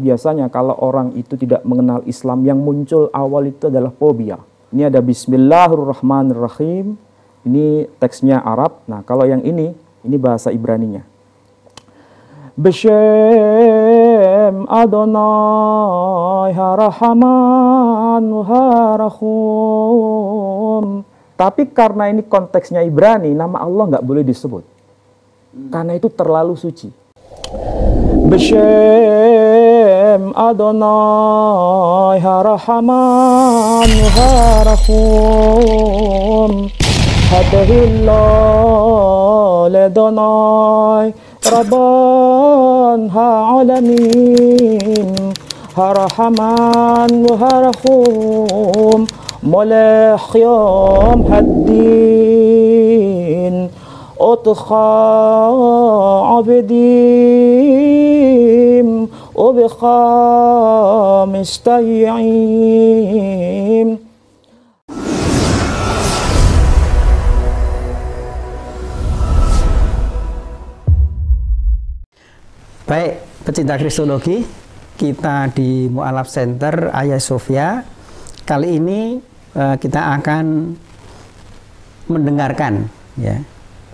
biasanya kalau orang itu tidak mengenal Islam, yang muncul awal itu adalah fobia. Ini ada Bismillahirrahmanirrahim. Ini teksnya Arab. Nah, kalau yang ini bahasa Ibraninya. Beshem Adonai Harahaman Harahum. Tapi karena ini konteksnya Ibrani, nama Allah nggak boleh disebut. Karena itu terlalu suci. Beshem Adonai Harahaman Harahum. Hadahillah ledonai Rabban ha'alamin Harahaman Harahum Molech yom haddin Otcha abedim Obecha mistayim. Baik, pecinta kristologi, kita di Mu'alaf Center Hagia Sophia. Kali ini kita akan mendengarkan ya,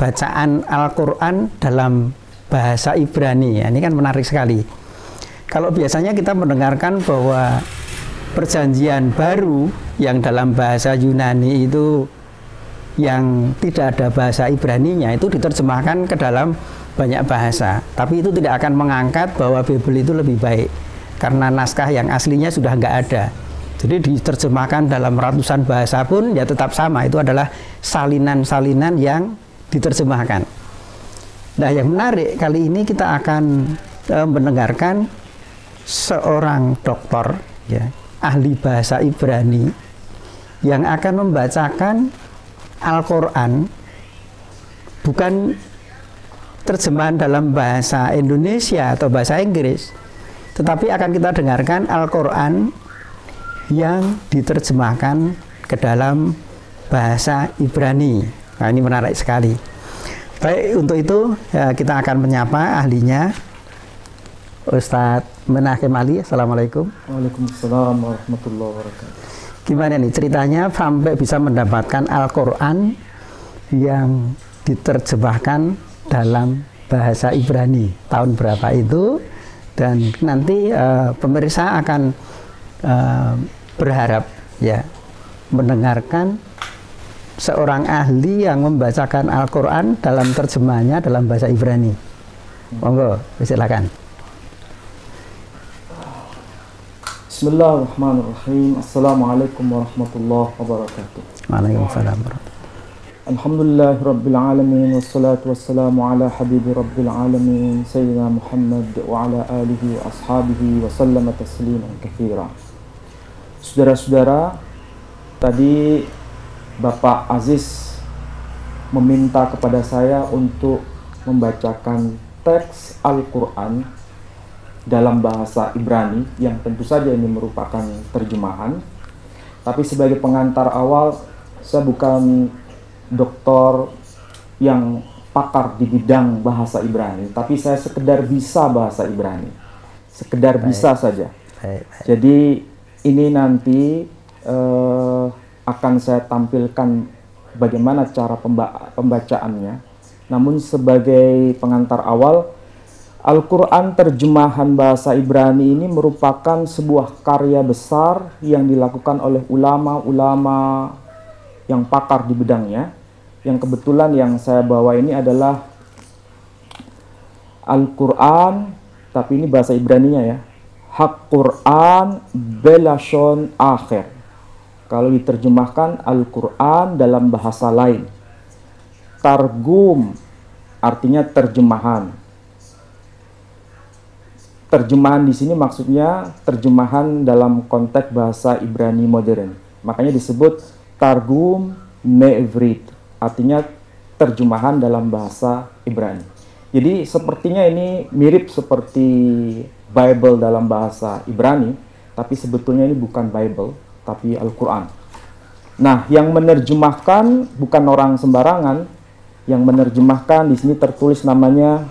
bacaan Al-Quran dalam bahasa Ibrani. Ya, ini kan menarik sekali. Kalau biasanya kita mendengarkan bahwa perjanjian baru yang dalam bahasa Yunani itu yang tidak ada bahasa Ibraninya itu diterjemahkan ke dalam banyak bahasa, tapi itu tidak akan mengangkat bahwa Bible itu lebih baik karena naskah yang aslinya sudah nggak ada. Jadi diterjemahkan dalam ratusan bahasa pun ya tetap sama, itu adalah salinan-salinan yang diterjemahkan. Nah, yang menarik kali ini kita akan mendengarkan seorang dokter ya, ahli bahasa Ibrani yang akan membacakan Al-Quran bukan terjemahan dalam bahasa Indonesia atau bahasa Inggris, tetapi akan kita dengarkan Al-Quran yang diterjemahkan ke dalam bahasa Ibrani. Nah, ini menarik sekali. Baik, untuk itu ya, kita akan menyapa ahlinya, Ustadz Menachem Ali. Assalamualaikum. Waalaikumsalam warahmatullahi wabarakatuh. Gimana nih ceritanya sampai bisa mendapatkan Al-Quran yang diterjemahkan dalam bahasa Ibrani, tahun berapa itu, dan nanti pemirsa akan berharap ya mendengarkan seorang ahli yang membacakan Al-Quran dalam terjemahnya dalam bahasa Ibrani. Monggo, silakan. Bismillahirrahmanirrahim. Assalamualaikum warahmatullahi wabarakatuh. Waalaikumsalam warahmatullahi. Alhamdulillahi Rabbil Alamin. Wassalatu wassalamu ala habibi Rabbil Alamin Sayyidina Muhammad wa ala alihi wa ashabihi wa sallama tasliman katsira. Saudara-saudara, tadi Bapak Aziz meminta kepada saya untuk membacakan teks Al-Quran dalam bahasa Ibrani, yang tentu saja ini merupakan terjemahan. Tapi sebagai pengantar awal, saya bukan doktor yang pakar di bidang bahasa Ibrani, tapi saya sekedar bisa bahasa Ibrani, sekedar bisa saja. Jadi ini nanti akan saya tampilkan bagaimana cara pembacaannya. Namun sebagai pengantar awal, Al-Quran terjemahan bahasa Ibrani ini merupakan sebuah karya besar yang dilakukan oleh ulama-ulama yang pakar di bidangnya. Yang kebetulan yang saya bawa ini adalah Al-Quran, tapi ini bahasa Ibraninya ya, Hak Quran Belashon Akhir. Kalau diterjemahkan Al-Quran dalam bahasa lain. Targum artinya terjemahan. Terjemahan di sini maksudnya terjemahan dalam konteks bahasa Ibrani modern. Makanya disebut Targum Me'ivrit, artinya terjemahan dalam bahasa Ibrani. Jadi sepertinya ini mirip seperti Bible dalam bahasa Ibrani, tapi sebetulnya ini bukan Bible, tapi Al-Quran. Nah, yang menerjemahkan bukan orang sembarangan. Yang menerjemahkan di sini tertulis namanya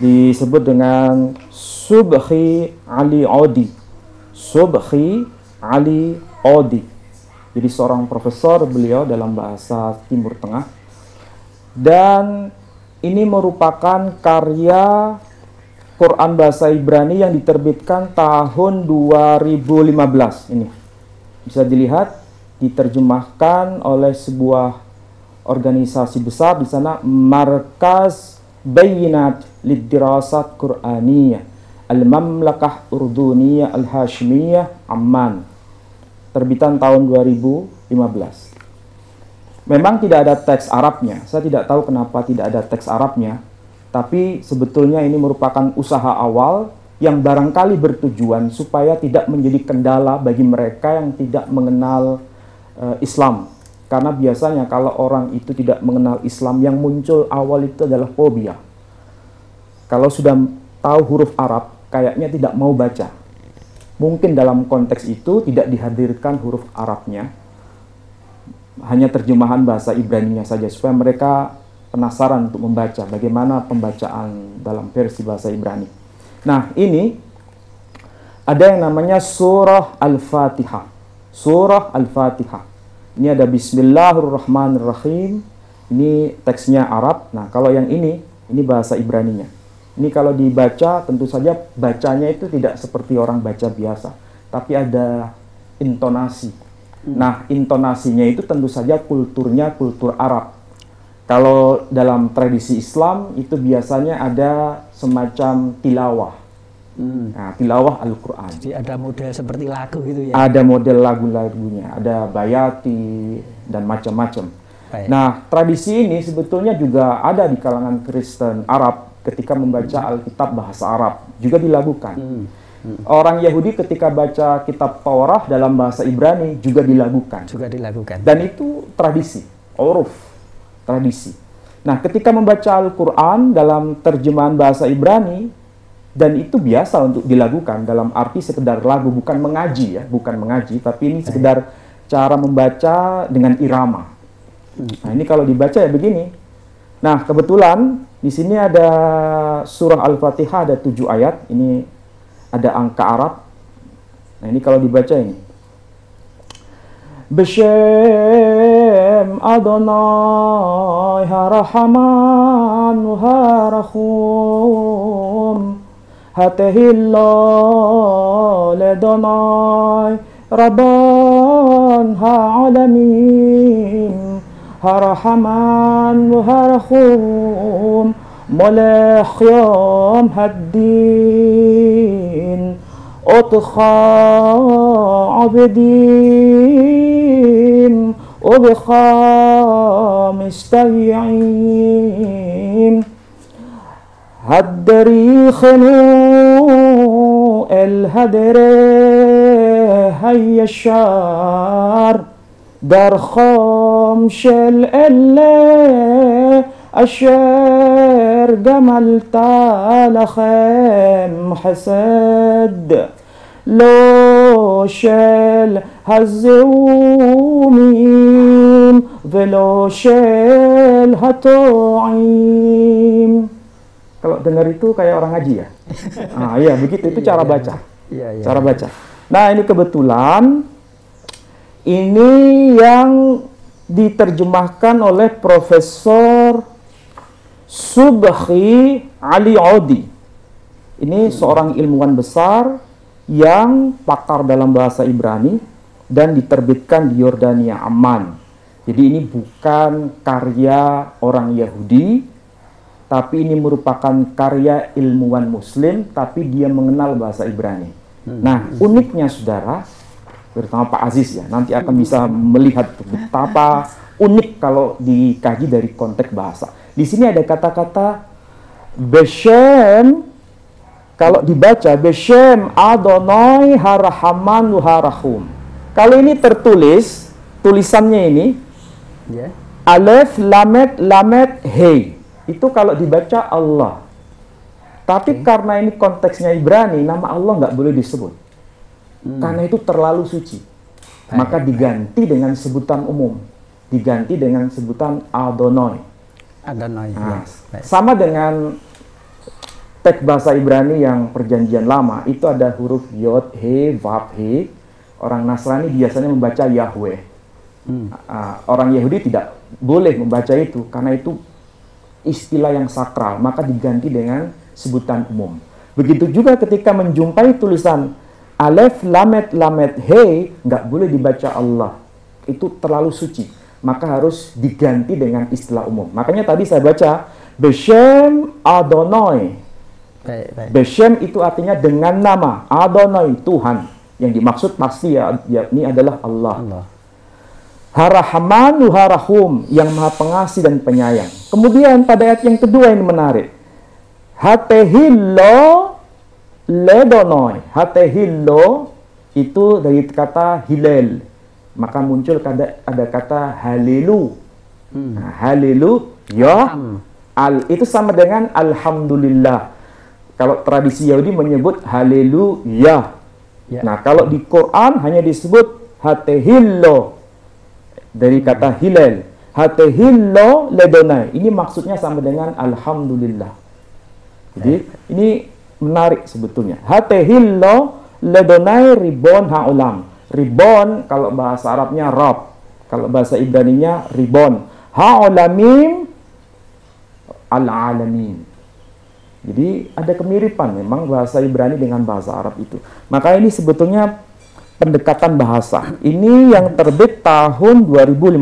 disebut dengan Subhi Ali Odi. Subhi Ali Odi. Jadi seorang profesor beliau dalam bahasa Timur Tengah. Dan ini merupakan karya Quran bahasa Ibrani yang diterbitkan tahun 2015 ini. Bisa dilihat diterjemahkan oleh sebuah organisasi besar di sana, Markaz Bayinat Lidirasat Qur'aniyah Al-Mamlakah Urduniyah Al-Hashimiyah Amman, terbitan tahun 2015. Memang tidak ada teks Arabnya. Saya tidak tahu kenapa tidak ada teks Arabnya, tapi sebetulnya ini merupakan usaha awal yang barangkali bertujuan supaya tidak menjadi kendala bagi mereka yang tidak mengenal Islam. Karena biasanya kalau orang itu tidak mengenal Islam, yang muncul awal itu adalah fobia. Kalau sudah tahu huruf Arab, kayaknya tidak mau baca. Mungkin dalam konteks itu tidak dihadirkan huruf Arabnya, hanya terjemahan bahasa Ibraninya saja, supaya mereka penasaran untuk membaca bagaimana pembacaan dalam versi bahasa Ibrani. Nah, ini ada yang namanya Surah Al-Fatihah. Surah Al-Fatihah. Ini ada Bismillahirrahmanirrahim. Ini teksnya Arab. Nah, kalau yang ini bahasa Ibraninya. Ini kalau dibaca, tentu saja bacanya itu tidak seperti orang baca biasa, tapi ada intonasi. Nah, intonasinya itu tentu saja kulturnya kultur Arab. Kalau dalam tradisi Islam itu biasanya ada semacam tilawah. Nah, tilawah Al-Quran. Jadi ada model seperti lagu gitu ya? Ada model lagu-lagunya, ada bayati dan macam-macam. Nah, tradisi ini sebetulnya juga ada di kalangan Kristen Arab ketika membaca Alkitab bahasa Arab, juga dilakukan. Orang Yahudi ketika baca kitab Taurat dalam bahasa Ibrani juga dilakukan. Juga dilakukan. Dan itu tradisi, uruf, tradisi. Nah, ketika membaca Al-Quran dalam terjemahan bahasa Ibrani, dan itu biasa untuk dilakukan dalam arti sekedar lagu, bukan mengaji ya, bukan mengaji, tapi ini sekedar cara membaca dengan irama. Nah, ini kalau dibaca ya begini. Nah, kebetulan di sini ada surah Al-Fatihah, ada 7 ayat. Ini ada angka Arab. Nah, ini kalau dibaca ini. Bishem Adonai Harahaman Harahum Hatehillah Ledonai Rabban Ha'alamin Harahaman Harahum Molech Yom Haddin Otcha Abedin Obcha Mistayim Haddari Khenu El Hadere Hayyashar Dar Kham Shel Elle Asher Gamalta Lachem Hasad Lo Shel Hazumim Velo Shel Hato'im. Kalau dengar itu kayak orang ngaji ya? Ah iya, begitu. Itu cara baca. Cara baca. Nah, ini kebetulan ini yang diterjemahkan oleh Profesor Subhi Ali Odi. Ini seorang ilmuwan besar yang pakar dalam bahasa Ibrani dan diterbitkan di Yordania, Amman. Jadi ini bukan karya orang Yahudi, tapi ini merupakan karya ilmuwan Muslim, tapi dia mengenal bahasa Ibrani. Nah, uniknya saudara, terutama Pak Aziz ya, nanti akan bisa melihat betapa unik kalau dikaji dari konteks bahasa. Di sini ada kata-kata Beshem, kalau dibaca Beshem Adonai Harahaman Harahum. Kalau ini tertulis, tulisannya ini Alef Lamet Lamet Hei. Itu kalau dibaca Allah. Tapi karena ini konteksnya Ibrani, nama Allah nggak boleh disebut. Karena itu terlalu suci. Maka diganti dengan sebutan umum. Diganti dengan sebutan Adonai. Adonai. Nah, sama dengan teks bahasa Ibrani yang perjanjian lama itu ada huruf Yod, He, Vav, He. Orang Nasrani biasanya membaca Yahweh. Orang Yahudi tidak boleh membaca itu karena itu istilah yang sakral, maka diganti dengan sebutan umum. Begitu juga ketika menjumpai tulisan Alef, Lamet, Lamet, He, nggak boleh dibaca Allah. Itu terlalu suci, maka harus diganti dengan istilah umum. Makanya tadi saya baca Beshem Adonai. Beshem itu artinya dengan nama, Adonai Tuhan. Yang dimaksud pasti ini adalah Allah. Harahmanu harahum, yang maha pengasih dan penyayang. Kemudian pada ayat yang kedua ini menarik. Hatehillo ledonoi. Hatehillo itu dari kata hilal. Maka muncul ada kata halilu. Halilu ya. Itu sama dengan alhamdulillah. Kalau tradisi Yahudi menyebut haleluya. Nah, kalau di Quran hanya disebut hatehillo dari kata hilal. Hatehillo ledonai. Ini maksudnya sama dengan alhamdulillah. Jadi ini menarik sebetulnya. Hatehillo ledonai ribon ha'ulam. Ribon kalau bahasa Arabnya Rab. Kalau bahasa Ibraninya ribon. Ha'ulamim al-alamin. Jadi ada kemiripan memang bahasa Ibrani dengan bahasa Arab itu. Maka ini sebetulnya pendekatan bahasa. Ini yang terbit tahun 2015.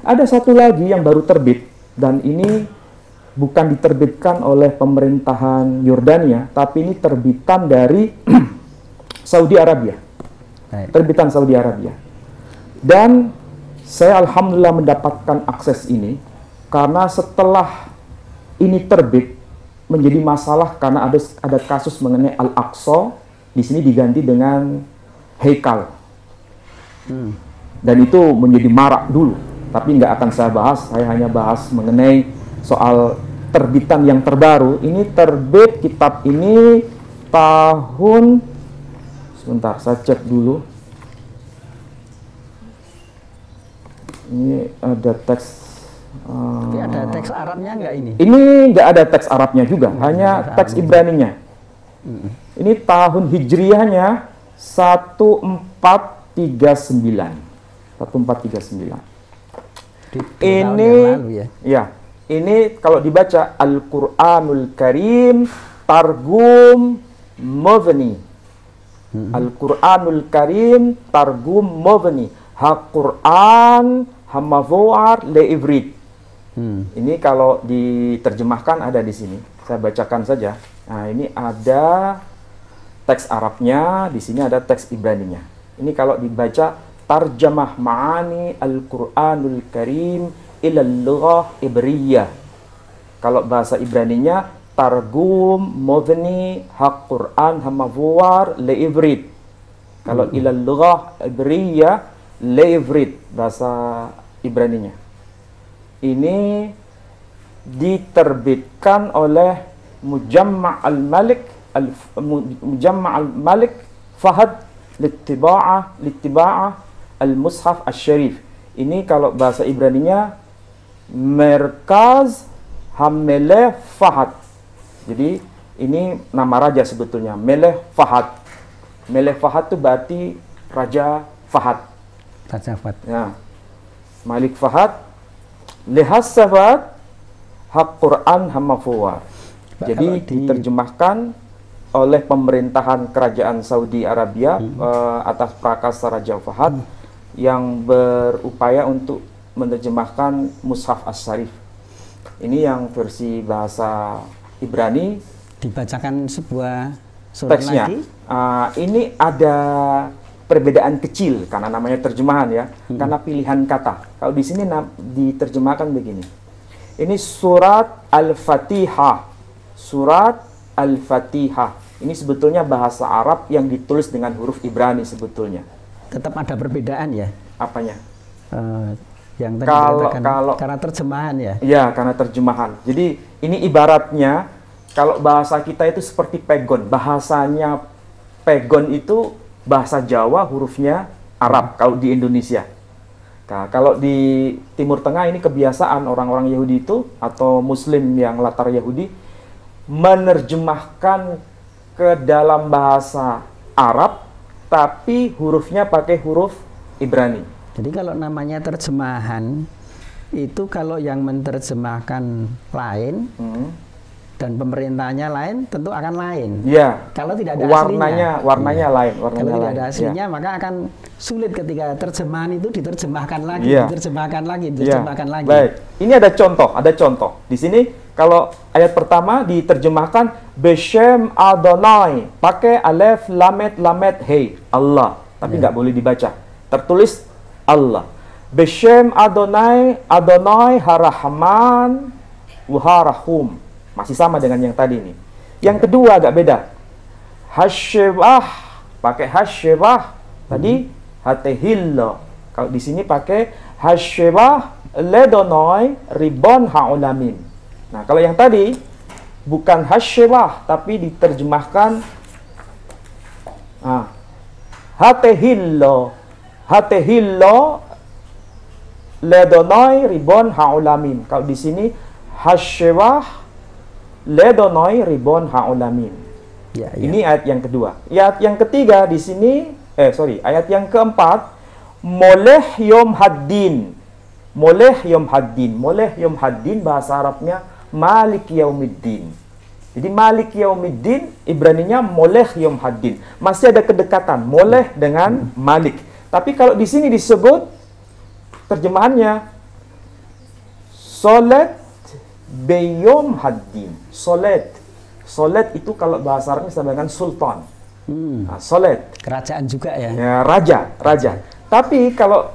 Ada satu lagi yang baru terbit dan ini bukan diterbitkan oleh pemerintahan Yordania, tapi ini terbitan dari Saudi Arabia. Terbitan Saudi Arabia. Dan saya alhamdulillah mendapatkan akses ini karena setelah ini terbit menjadi masalah karena ada kasus mengenai Al-Aqsa, di sini diganti dengan Heikal. Dan itu menjadi marak dulu, tapi nggak akan saya bahas. Saya hanya bahas mengenai soal terbitan yang terbaru. Ini terbit kitab ini tahun, sebentar saya cek dulu. Ini ada teks. Tapi ada teks Arabnya nggak ini? Ini nggak ada teks Arabnya juga, hanya teks Ibraninya. Ini tahun Hijriahnya 1439. 1439. Ini ini kalau dibaca Al-Qur'anul Karim Targum Mavni. Al-Qur'anul Karim Targum Mavni. Ha-Qur'an Hamavuar Le'ivrit. Ini kalau diterjemahkan ada di sini. Saya bacakan saja. Nah, ini ada teks Arabnya, di sini ada teks Ibraninya. Ini kalau dibaca Tarjamah Ma'ani Al-Qur'anul Karim ilal lughah Ibriyah. Kalau bahasa Ibraninya Targum Mudhni Haq Qur'an Hamavuar Le'ivrit. Kalau ilal lughah Ibriyah Le'ivrit bahasa Ibraninya. Ini diterbitkan oleh Mujamma' al-Malik Fahad Littiba'ah al-Mushaf al-Sharif. Ini kalau bahasa Ibraninya Merkaz Hammeleh Fahad. Jadi ini nama raja sebetulnya, Meleh Fahad. Meleh Fahad itu berarti Raja Fahad. Raja Fahad. Ya. Malik Fahad Lehas Safat Hak Quran Hamafuwar. Jadi diterjemahkan oleh pemerintahan kerajaan Saudi Arabia atas prakasa Raja Fahad yang berupaya untuk menerjemahkan Mushaf As-Syarif. Ini yang versi bahasa Ibrani. Dibacakan sebuah surat teksnya. lagi. Ini ada perbedaan kecil karena namanya terjemahan ya, karena pilihan kata. Kalau di sini diterjemahkan begini. Ini surat Al-Fatihah. Surat Al-Fatihah. Ini sebetulnya bahasa Arab yang ditulis dengan huruf Ibrani sebetulnya. Tetap ada perbedaan ya? Apanya? Yang tadi kalau karena terjemahan ya? Ya, karena terjemahan. Jadi ini ibaratnya kalau bahasa kita itu seperti pegon. Bahasanya pegon itu bahasa Jawa, hurufnya Arab kalau di Indonesia. Nah, kalau di Timur Tengah ini kebiasaan orang-orang Yahudi itu atau Muslim yang latar Yahudi menerjemahkan ke dalam bahasa Arab, tapi hurufnya pakai huruf Ibrani. Jadi kalau namanya terjemahan, itu kalau yang menerjemahkan lain, dan pemerintahnya lain, tentu akan lain. Ya. Kalau tidak ada warnanya aslinya, lain. Kalau tidak ada aslinya, ya. maka akan sulit ketika terjemahan itu diterjemahkan lagi, Ya. diterjemahkan lagi. Baik. Ini ada contoh. Di sini kalau ayat pertama diterjemahkan Beshem Adonai, pakai alef lamet hei, Allah, tapi nggak boleh dibaca. Tertulis Allah. Beshem Adonai Harahman Waharahum. Masih sama dengan yang tadi nih. Yang kedua agak beda. Hasyebah, pakai hasyebah. Tadi hatehillah. Kalau di sini pakai hasyebah ledonoi ribon haulamin. Nah, kalau yang tadi bukan hasyebah tapi diterjemahkan hatehillah ledonoi ribon haulamin. Kalau di sini hasyebah ledonoi ribon haulamin. Ya. Ini ayat yang kedua. Ayat yang ketiga di sini, ayat yang keempat, moleh yom haddin. Moleh yom haddin bahasa Arabnya malik yaumiddin. Jadi malik yaumiddin Ibraninya moleh yom haddin. Masih ada kedekatan moleh dengan malik. Tapi kalau di sini disebut terjemahannya solet beyom haddin. Solet itu kalau bahasa Arabnya sama dengan sultan. Solet. Kerajaan juga ya. Ya, raja. Tapi kalau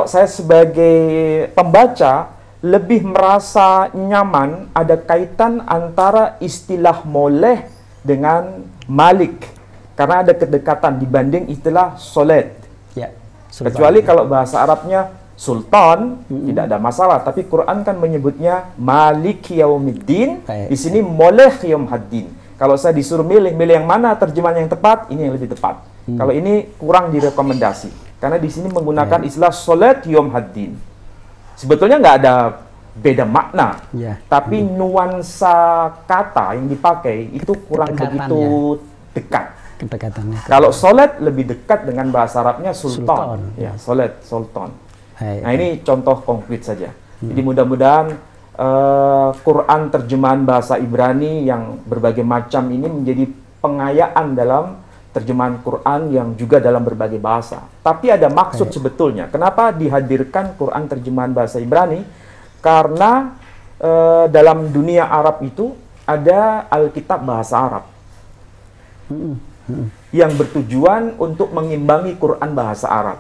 saya sebagai pembaca lebih merasa nyaman ada kaitan antara istilah moleh dengan malik karena ada kedekatan dibanding istilah solet. Ya. Kecuali kalau bahasa Arabnya sultan, tidak ada masalah. Tapi Quran kan menyebutnya Malik Yaumiddin. Di sini Moleh Yom Haddin. Kalau saya disuruh milih yang mana terjemahan yang tepat, ini yang lebih tepat. Kalau ini kurang direkomendasi. Karena di sini menggunakan istilah Solet Yom Haddin. Sebetulnya nggak ada beda makna. Tapi nuansa kata yang dipakai itu kurang begitu dekat. Kedekatannya. Kalau Solet lebih dekat dengan bahasa Arabnya sultan. Ya, Solet, sultan. Nah, ini contoh konkret saja. Jadi mudah-mudahan Quran terjemahan bahasa Ibrani yang berbagai macam ini menjadi pengayaan dalam terjemahan Quran yang juga dalam berbagai bahasa. Tapi ada maksud sebetulnya. Kenapa dihadirkan Quran terjemahan bahasa Ibrani? Karena dalam dunia Arab itu ada Alkitab bahasa Arab yang bertujuan untuk mengimbangi Quran bahasa Arab.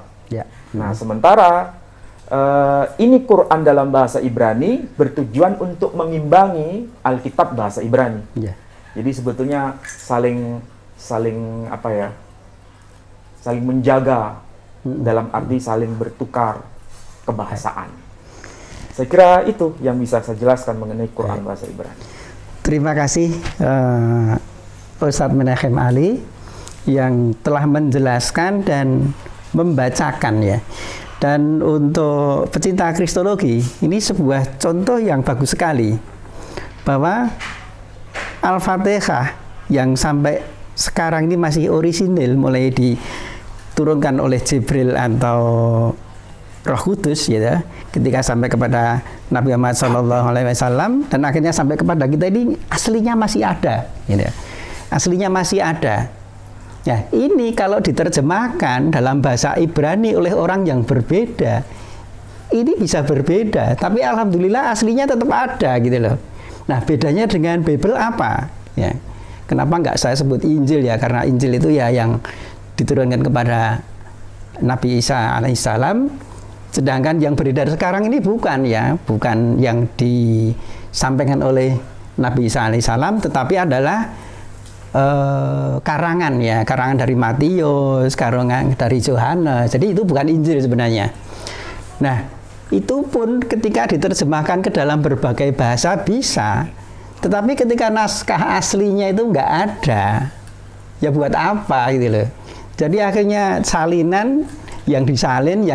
Nah, sementara ini Quran dalam bahasa Ibrani bertujuan untuk mengimbangi Alkitab bahasa Ibrani. Jadi sebetulnya saling menjaga dalam arti saling bertukar kebahasaan. Saya kira itu yang bisa saya jelaskan mengenai Quran bahasa Ibrani. Terima kasih Ustadz Menachem Ali yang telah menjelaskan dan membacakan ya. Dan untuk pecinta kristologi, ini sebuah contoh yang bagus sekali bahwa Al-Fatihah yang sampai sekarang ini masih orisinil, mulai diturunkan oleh Jibril atau Roh Kudus ya, ketika sampai kepada Nabi Muhammad SAW dan akhirnya sampai kepada kita, ini aslinya masih ada, gitu ya. Aslinya masih ada. Ya, ini kalau diterjemahkan dalam bahasa Ibrani oleh orang yang berbeda, ini bisa berbeda, tapi alhamdulillah aslinya tetap ada gitu loh. Nah, bedanya dengan Bible apa? Ya, kenapa nggak saya sebut Injil ya? Karena Injil itu ya yang diturunkan kepada Nabi Isa alaihissalam, sedangkan yang beredar sekarang ini bukan yang disampaikan oleh Nabi Isa alaihissalam, tetapi adalah karangan dari Matius, karangan dari Yohanes. Jadi itu bukan Injil sebenarnya. Nah, itu pun ketika diterjemahkan ke dalam berbagai bahasa bisa, tetapi ketika naskah aslinya itu nggak ada, ya buat apa gitu loh. Jadi akhirnya salinan yang disalin.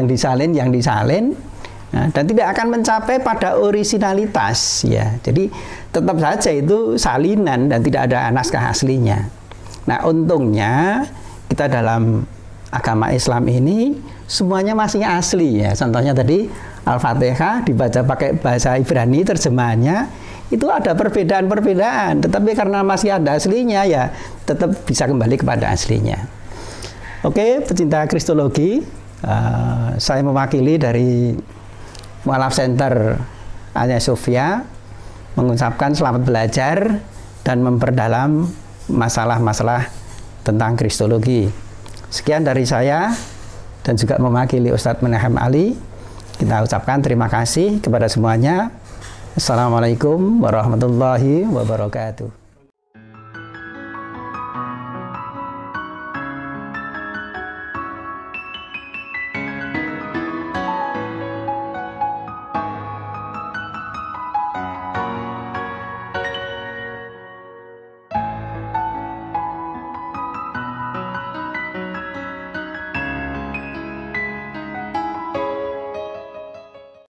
Nah, dan tidak akan mencapai pada orisinalitas ya. Jadi tetap saja itu salinan dan tidak ada naskah aslinya. Nah, untungnya kita dalam agama Islam ini semuanya masih asli ya. Contohnya tadi Al-Fatihah dibaca pakai bahasa Ibrani, terjemahannya itu ada perbedaan-perbedaan, tetapi karena masih ada aslinya ya tetap bisa kembali kepada aslinya. Oke, pecinta Kristologi, saya mewakili dari Mu'alaf Center Hagia Sophia mengucapkan selamat belajar dan memperdalam masalah-masalah tentang Kristologi. Sekian dari saya dan juga mewakili Ustadz Menahem Ali. Kita ucapkan terima kasih kepada semuanya. Assalamualaikum warahmatullahi wabarakatuh.